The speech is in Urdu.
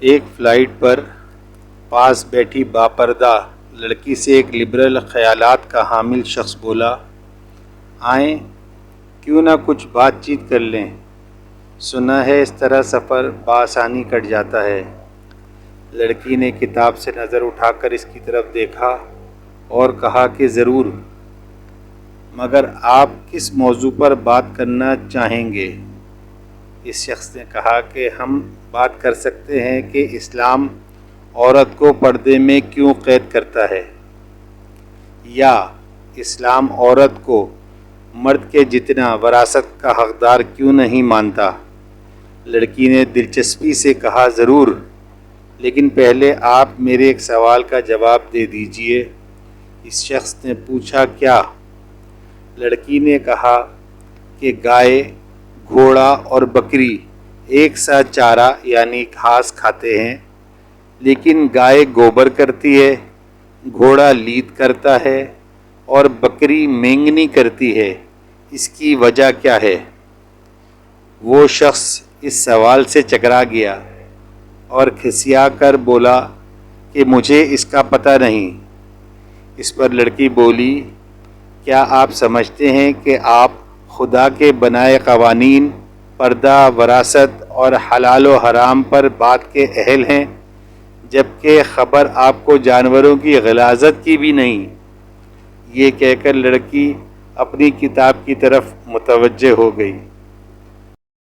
ایک فلائٹ پر پاس بیٹھی باپردہ لڑکی سے ایک لبرل خیالات کا حامل شخص بولا، آئیں کیوں نہ کچھ بات چیت کر لیں، سنا ہے اس طرح سفر بآسانی کٹ جاتا ہے۔ لڑکی نے کتاب سے نظر اٹھا کر اس کی طرف دیکھا اور کہا کہ ضرور، مگر آپ کس موضوع پر بات کرنا چاہیں گے؟ اس شخص نے کہا کہ ہم بات کر سکتے ہیں کہ اسلام عورت کو پردے میں کیوں قید کرتا ہے، یا اسلام عورت کو مرد کے جتنا وراثت کا حقدار کیوں نہیں مانتا۔ لڑکی نے دلچسپی سے کہا، ضرور، لیکن پہلے آپ میرے ایک سوال کا جواب دے دیجئے۔ اس شخص نے پوچھا، کیا؟ لڑکی نے کہا کہ گائے، گھوڑا اور بکری ایک سا چارہ یعنی گھاس کھاتے ہیں، لیکن گائے گوبر کرتی ہے، گھوڑا لید کرتا ہے اور بکری مینگنی کرتی ہے، اس کی وجہ کیا ہے؟ وہ شخص اس سوال سے چکرا گیا اور کھسیا کر بولا کہ مجھے اس کا پتہ نہیں۔ اس پر لڑکی بولی، کیا آپ سمجھتے ہیں کہ آپ خدا کے بنائے قوانین، پردہ، وراثت اور حلال و حرام پر بات کے اہل ہیں، جبکہ خبر آپ کو جانوروں کی غلاظت کی بھی نہیں؟ یہ کہہ کر لڑکی اپنی کتاب کی طرف متوجہ ہو گئی۔